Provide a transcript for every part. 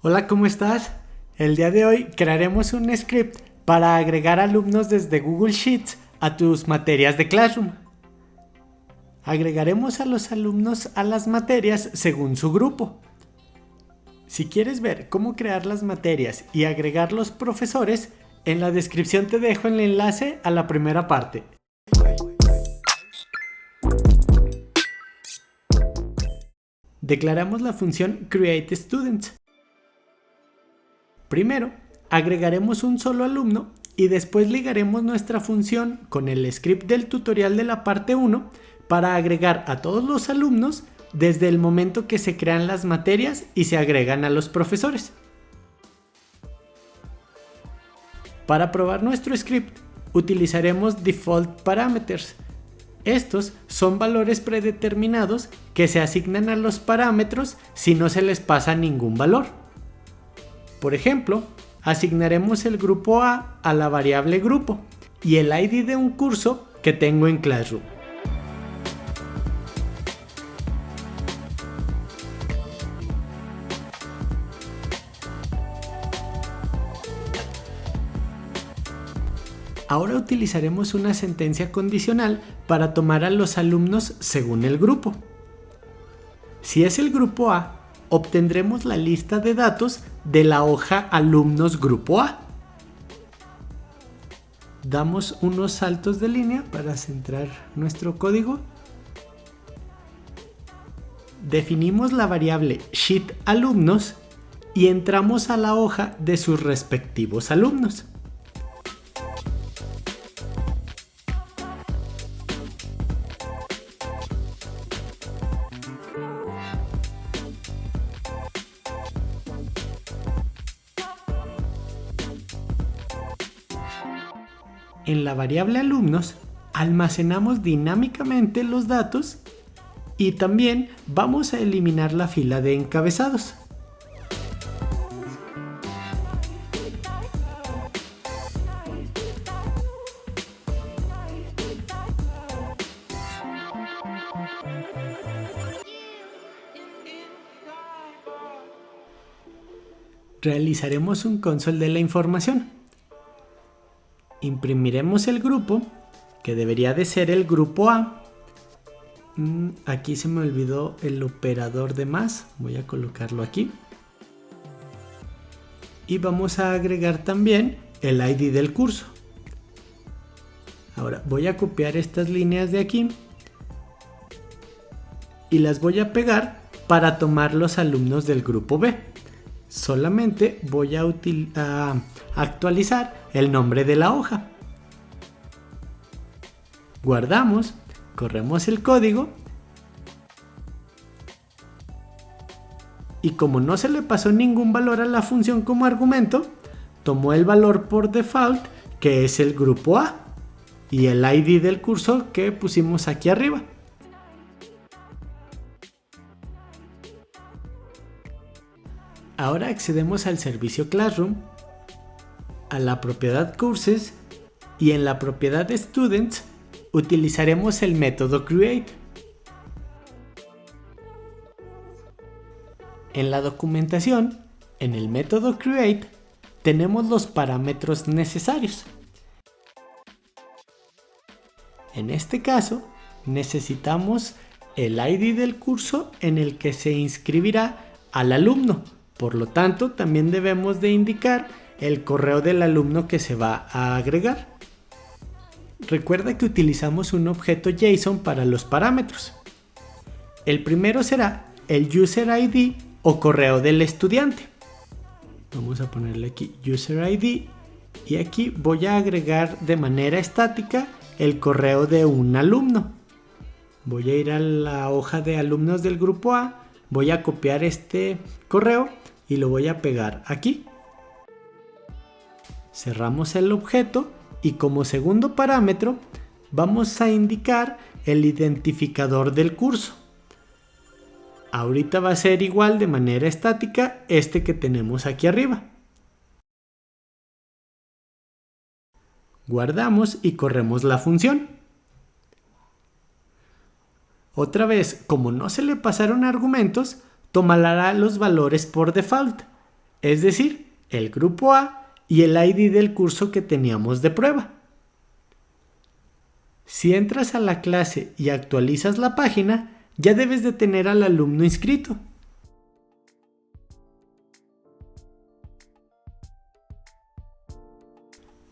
Hola, ¿cómo estás? El día de hoy crearemos un script para agregar alumnos desde Google Sheets a tus materias de Classroom. Agregaremos a los alumnos a las materias según su grupo. Si quieres ver cómo crear las materias y agregar los profesores, en la descripción te dejo el enlace a la primera parte. Declaramos la función createStudent. Primero, agregaremos un solo alumno y después ligaremos nuestra función con el script del tutorial de la parte 1 para agregar a todos los alumnos desde el momento que se crean las materias y se agregan a los profesores. Para probar nuestro script, utilizaremos default parameters. Estos son valores predeterminados que se asignan a los parámetros si no se les pasa ningún valor. Por ejemplo, asignaremos el grupo A a la variable grupo y el ID de un curso que tengo en Classroom. Ahora utilizaremos una sentencia condicional para tomar a los alumnos según el grupo. Si es el grupo A, obtendremos la lista de datos de la hoja alumnos grupo A. Damos unos saltos de línea para centrar nuestro código. Definimos la variable sheetAlumnos y entramos a la hoja de sus respectivos alumnos. En la variable alumnos almacenamos dinámicamente los datos y también vamos a eliminar la fila de encabezados. Realizaremos un console de la información. Imprimiremos el grupo, que debería de ser el grupo A. Aquí se me olvidó el operador de más, voy a colocarlo aquí. Y vamos a agregar también el ID del curso. Ahora voy a copiar estas líneas de aquí y las voy a pegar para tomar los alumnos del grupo B. Solamente voy a actualizar el nombre de la hoja. Guardamos, corremos el código y como no se le pasó ningún valor a la función como argumento, tomó el valor por default que es el grupo A y el ID del curso que pusimos aquí arriba. Ahora accedemos al servicio Classroom, a la propiedad Courses y en la propiedad Students utilizaremos el método Create. En la documentación, en el método Create, tenemos los parámetros necesarios. En este caso, necesitamos el ID del curso en el que se inscribirá al alumno. Por lo tanto, también debemos de indicar el correo del alumno que se va a agregar. Recuerda que utilizamos un objeto JSON para los parámetros. El primero será el User ID o correo del estudiante. Vamos a ponerle aquí User ID y aquí voy a agregar de manera estática el correo de un alumno. Voy a ir a la hoja de alumnos del grupo A, voy a copiar este correo y lo voy a pegar aquí. Cerramos el objeto y como segundo parámetro vamos a indicar el identificador del curso. Ahorita va a ser igual de manera estática este que tenemos aquí arriba. Guardamos y corremos la función. Otra vez, como no se le pasaron argumentos, tomará los valores por default. es decir, el grupo A y el ID del curso que teníamos de prueba. Si entras a la clase y actualizas la página, ya debes de tener al alumno inscrito.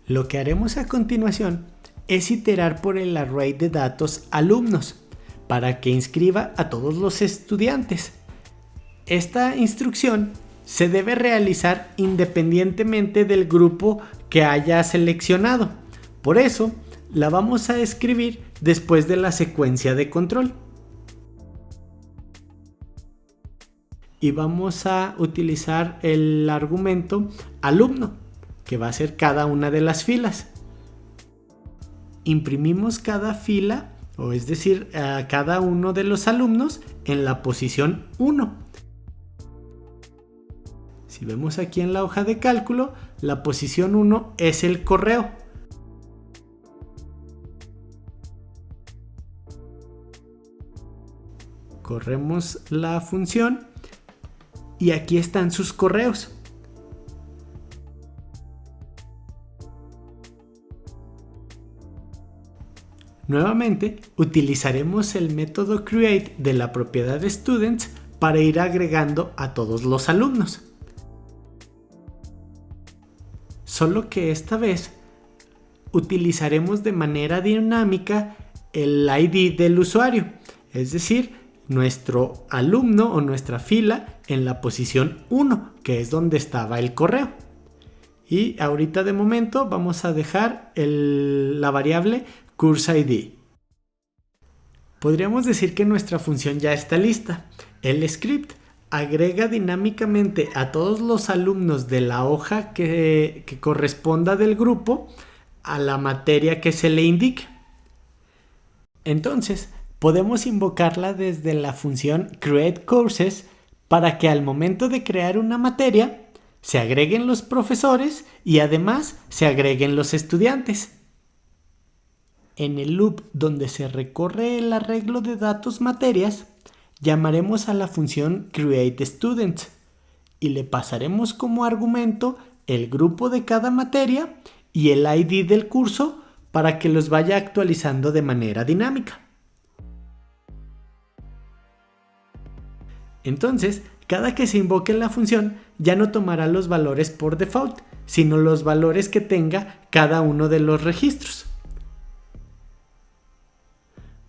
Lo que haremos a continuación es iterar por el array de datos alumnos para que inscriba a todos los estudiantes. Esta instrucción se debe realizar independientemente del grupo que haya seleccionado. Por eso, la vamos a escribir después de la secuencia de control. Y vamos a utilizar el argumento alumno, que va a ser cada una de las filas. Imprimimos cada fila, o es decir, a cada uno de los alumnos en la posición 1. Si vemos aquí en la hoja de cálculo, la posición 1 es el correo. Corremos la función y aquí están sus correos. Nuevamente, utilizaremos el método create de la propiedad students para ir agregando a todos los alumnos. Solo que esta vez utilizaremos de manera dinámica el ID del usuario, es decir, nuestro alumno o nuestra fila en la posición 1, que es donde estaba el correo. Y ahorita de momento vamos a dejar la variable course ID. Podríamos decir que nuestra función ya está lista. El script agrega dinámicamente a todos los alumnos de la hoja que corresponda del grupo a la materia que se le indique. Entonces, podemos invocarla desde la función createCourses para que al momento de crear una materia se agreguen los profesores y además se agreguen los estudiantes. En el loop donde se recorre el arreglo de datos materias, llamaremos a la función createStudent y le pasaremos como argumento el grupo de cada materia y el ID del curso para que los vaya actualizando de manera dinámica. Entonces, cada que se invoque la función ya no tomará los valores por default, sino los valores que tenga cada uno de los registros.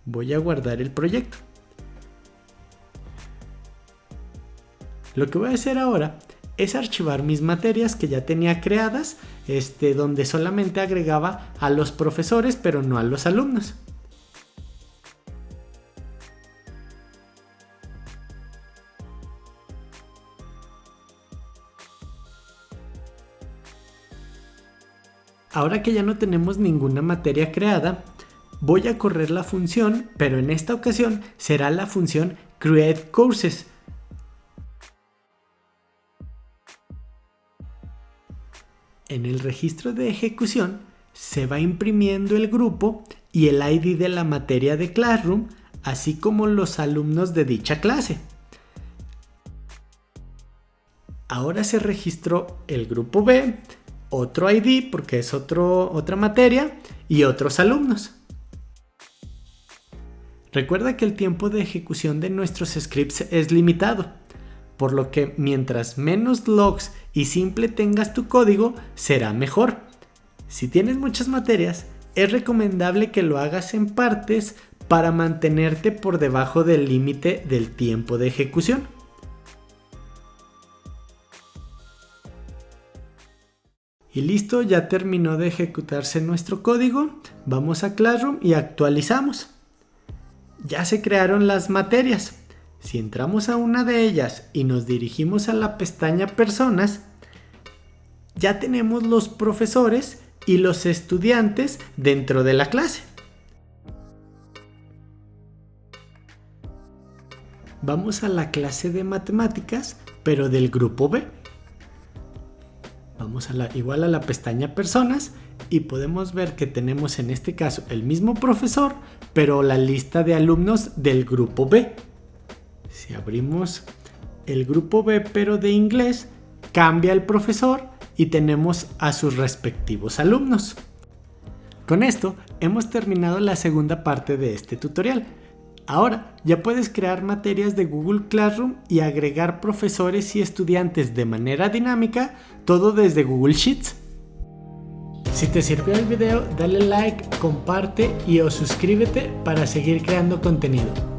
Voy a guardar el proyecto. Lo que voy a hacer ahora es archivar mis materias que ya tenía creadas, donde solamente agregaba a los profesores pero no a los alumnos. Ahora que ya no tenemos ninguna materia creada, voy a correr la función, pero en esta ocasión será la función createCourses. En el registro de ejecución se va imprimiendo el grupo y el ID de la materia de Classroom, así como los alumnos de dicha clase. Ahora se registró el grupo B, otro ID porque es otra materia y otros alumnos. Recuerda que el tiempo de ejecución de nuestros scripts es limitado, por lo que mientras menos logs y simple tengas tu código, será mejor. Si tienes muchas materias, es recomendable que lo hagas en partes para mantenerte por debajo del límite del tiempo de ejecución. Y listo, ya terminó de ejecutarse nuestro código. Vamos a Classroom y actualizamos. Ya se crearon las materias. Si entramos a una de ellas y nos dirigimos a la pestaña Personas, ya tenemos los profesores y los estudiantes dentro de la clase. Vamos a la clase de matemáticas, pero del grupo B. Vamos igual a la pestaña Personas y podemos ver que tenemos en este caso el mismo profesor, pero la lista de alumnos del grupo B. Si abrimos el grupo B pero de inglés, cambia el profesor y tenemos a sus respectivos alumnos. Con esto hemos terminado la segunda parte de este tutorial. Ahora ya puedes crear materias de Google Classroom y agregar profesores y estudiantes de manera dinámica, todo desde Google Sheets. Si te sirvió el video, dale like, comparte y o suscríbete para seguir creando contenido.